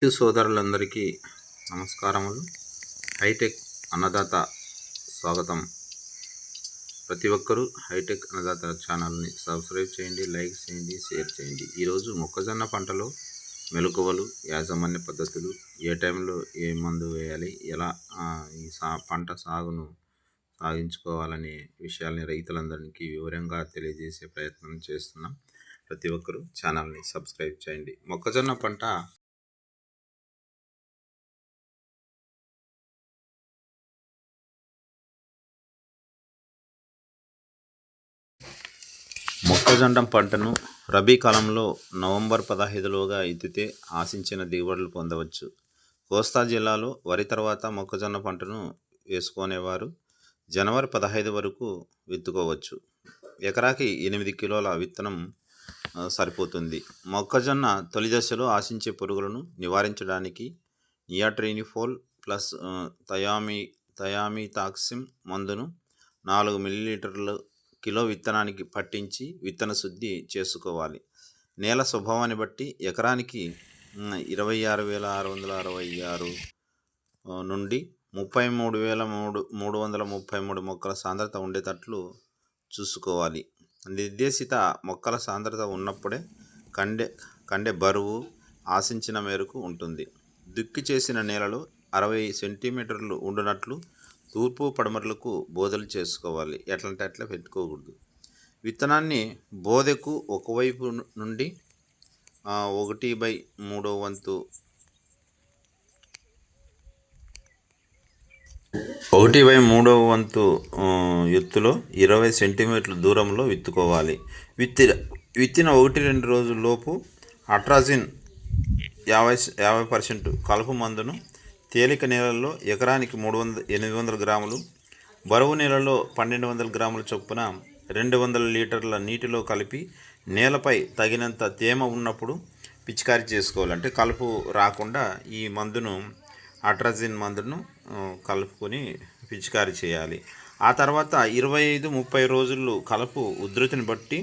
సోదరులందరికీ నమస్కారములు. హైటెక్ అన్నదాత స్వాగతం. ప్రతి ఒక్కరూ హైటెక్ అన్నదాత ఛానల్ని సబ్స్క్రైబ్ చేయండి, లైక్ చేయండి, షేర్ చేయండి. ఈరోజు మొక్కజొన్న పంటలో మెలకువలు, యాజమాన్య పద్ధతులు, ఏ టైంలో ఏ మందు వేయాలి, ఎలా ఈ పంట సాగును సాగించుకోవాలనే విషయాల్ని రైతులందరికీ వివరంగా తెలియజేసే ప్రయత్నం చేస్తున్నాం. ప్రతి ఒక్కరూ ఛానల్ని సబ్స్క్రైబ్ చేయండి. మొక్కజొన్న పంట మొక్కజొన్న పంటను రబీ కాలంలో నవంబర్ 15లోగా ఎత్తితే ఆశించిన దిగుబడులు పొందవచ్చు. కోస్తా జిల్లాలో వరి తర్వాత మొక్కజొన్న పంటను వేసుకునేవారు జనవరి 15 వరకు విత్తుకోవచ్చు. ఎకరాకి 8 కిలోల విత్తనం సరిపోతుంది. మొక్కజొన్న తొలి దశలో ఆశించే పురుగులను నివారించడానికి నియాట్రినిఫోల్ ప్లస్ థయామిథాక్సిమ్ మందును 4 మిల్లీలీటర్లు కిలో విత్తనానికి పట్టించి విత్తన శుద్ధి చేసుకోవాలి. నేల స్వభావాన్ని బట్టి ఎకరానికి 26,666 నుండి 33,333 మొక్కల సాంద్రత ఉండేటట్లు చూసుకోవాలి. నిర్దేశిత మొక్కల సాంద్రత ఉన్నప్పుడే కండె బరువు ఆశించిన మేరకు ఉంటుంది. దుక్కి చేసిన నేలలో 60 సెంటీమీటర్లు ఉండునట్లు తూర్పు పడమరలకు బోదెలు చేసుకోవాలి. ఎట్లంటే అట్లా పెట్టుకోకూడదు. విత్తనాన్ని బోదెకు ఒకవైపు నుండి 1/3 వంతు ఎత్తులో 20 సెంటీమీటర్ల దూరంలో విత్తుకోవాలి. విత్తిన 1-2 రోజుల్లోపు అట్రాజిన్ 50% కలుపు మందును తేలిక నేలల్లో ఎకరానికి 800 గ్రాములు, బరువు నేలలో 1200 గ్రాముల చొప్పున 200 లీటర్ల నీటిలో కలిపి నేలపై తగినంత తేమ ఉన్నప్పుడు పిచికారీ చేసుకోవాలి. అంటే కలుపు రాకుండా ఈ మందును అట్రాజిన్ మందును కలుపుకొని పిచికారీ చేయాలి. ఆ తర్వాత 25-30 రోజులు కలుపు ఉధృతిని బట్టి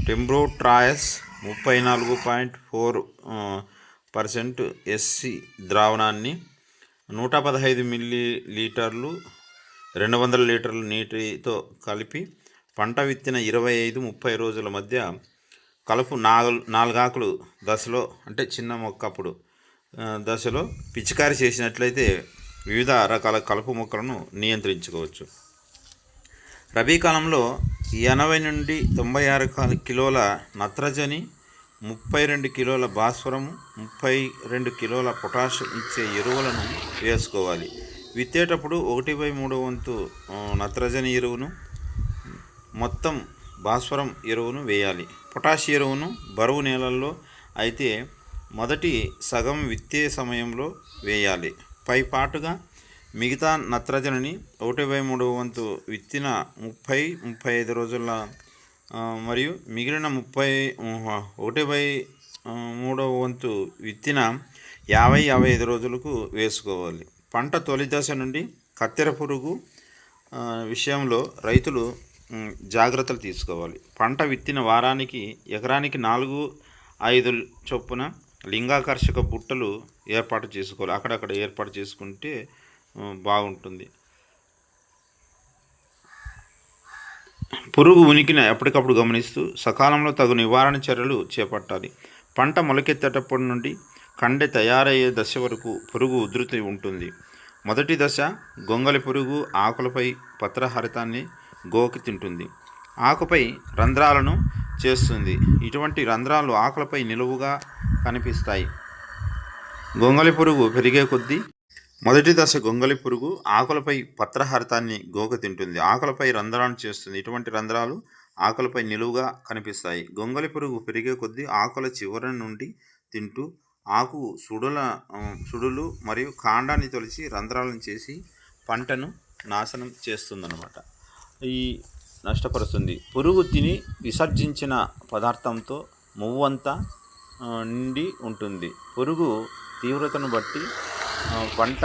టెంబ్రోట్రాయస్ 34.4% ఎస్సి ద్రావణాన్ని 115 మిల్లీలీటర్లు 200 లీటర్ల నీటితో కలిపి పంట విత్తిన 25-30 రోజుల మధ్య కలుపు 4 ఆకులు దశలో, అంటే చిన్న మొక్కప్పుడు దశలో పిచికారీ చేసినట్లయితే వివిధ రకాల కలుపు మొక్కలను నియంత్రించుకోవచ్చు. రబీ కాలంలో 80 నుండి 96 కిలోల నత్రజని, 32 కిలోల భాస్వరము, 32 కిలోల పొటాష్ ఇచ్చే ఎరువులను వేసుకోవాలి. విత్తేటప్పుడు 1/3 వంతు నత్రజని ఎరువును, మొత్తం భాస్వరం ఎరువును వేయాలి. పొటాష్ ఎరువును బరువు నేలల్లో అయితే మొదటి సగం విత్తే సమయంలో వేయాలి. పైపాటుగా మిగతా నత్రజనిని 1/3 వంతు విత్తిన 30-35 రోజుల మరియు మిగిలిన 1/3 వంతు విత్తిన 50-55 రోజులకు వేసుకోవాలి. పంట తొలి దశ నుండి కత్తెర పురుగు విషయంలో రైతులు జాగ్రత్తలు తీసుకోవాలి. పంట విత్తిన వారానికి ఎకరానికి 4-5 చొప్పున లింగాకర్షక బుట్టలు ఏర్పాటు చేసుకోవాలి. అక్కడక్కడ ఏర్పాటు చేసుకుంటే బాగుంటుంది. పురుగు ఉనికిని ఎప్పటికప్పుడు గమనిస్తూ సకాలంలో తగు నివారణ చర్యలు చేపట్టాలి. పంట మొలకెత్తేటప్పటి నుండి కండె తయారయ్యే దశ వరకు పురుగు ఉధృతి ఉంటుంది. మొదటి దశ గొంగలి పురుగు ఆకులపై పత్రహరితాన్ని గోకి తింటుంది. ఆకుపై రంధ్రాలను చేస్తుంది. ఇటువంటి రంధ్రాలు ఆకులపై నిలువుగా కనిపిస్తాయి. గొంగలి పురుగు పెరిగే కొద్దీ మొదటి దశ గొంగలి పురుగు ఆకులపై పత్రహరితాన్ని గోక తింటుంది. ఆకులపై రంధ్రాలను చేస్తుంది. ఇటువంటి రంధ్రాలు ఆకులపై నిలువుగా కనిపిస్తాయి. గొంగలి పురుగు పెరిగే కొద్దీ ఆకుల చివరి నుండి తింటూ ఆకు సుడులు మరియు కాండాన్ని తొలిచి రంధ్రాలను చేసి పంటను నాశనం చేస్తుందన్నమాట. ఈ నష్టపరుస్తుంది. పురుగు తిని విసర్జించిన పదార్థంతో మువ్వంతా నిండి ఉంటుంది. పురుగు తీవ్రతను బట్టి పంట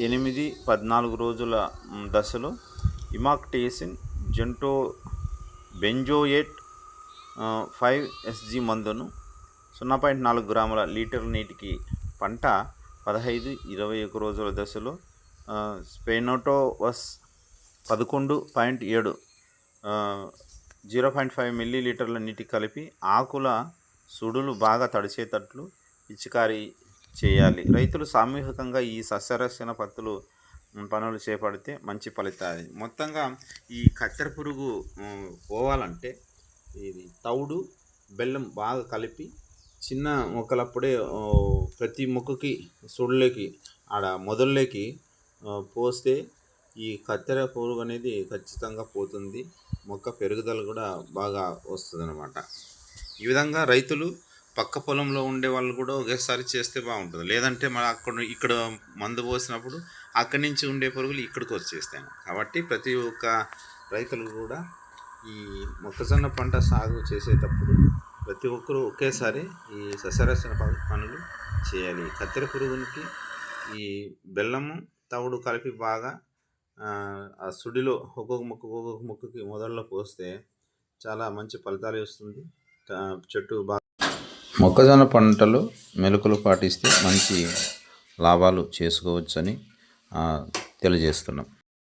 8-14 రోజుల దశలో ఇమాక్టేసిన్ బెంజోయేట్ 5 SG మందును 0.4 గ్రాముల లీటర్ నీటికి పంట 15-21 రోజుల దశలో స్పెనోటోవస్ 11.7 0.5 మిల్లీలీటర్ల నీటి కలిపి ఆకుల సుడులు బాగా తడిచేటట్లు పిచికారీ చేయాలి. రైతులు సామూహికంగా ఈ సస్యరక్షణ పనులు చేపడితే మంచి ఫలితాలు. మొత్తంగా ఈ కత్తెర పురుగు పోవాలంటే ఇది తౌడు బెల్లం బాగా కలిపి చిన్న మొక్కలప్పుడే ప్రతి మొక్కకి సుడులోకి మొదల్లోకి పోస్తే ఈ కత్తెర పురుగు అనేది ఖచ్చితంగా పోతుంది. మొక్క పెరుగుదల కూడా బాగా వస్తుంది అన్నమాట. ఈ విధంగా రైతులు పక్క పొలంలో ఉండే వాళ్ళు కూడా ఒకేసారి చేస్తే బాగుంటుంది. లేదంటే ఇక్కడ మందు పోసినప్పుడు అక్కడి నుంచి ఉండే పురుగులు ఇక్కడికి వచ్చేస్తాయి. కాబట్టి ప్రతి ఒక్క రైతులు కూడా ఈ మొక్కజొన్న పంట సాగు చేసేటప్పుడు ప్రతి ఒక్కరూ ఒకేసారి ఈ సస్యరక్షణ పనులు చేయాలి. కత్తెర పురుగునికి ఈ బెల్లము తవుడు కలిపి బాగా ఆ సుడిలో ఒక్కొక్క మొక్కకి మొదల్లో పోస్తే చాలా మంచి ఫలితాలు ఇస్తుంది. చెట్టు బాగా మొక్కజొన్న పంటలో మెలకులు పాటిస్తే మంచి లాభాలు చేసుకోవచ్చని తెలియజేస్తున్నాం.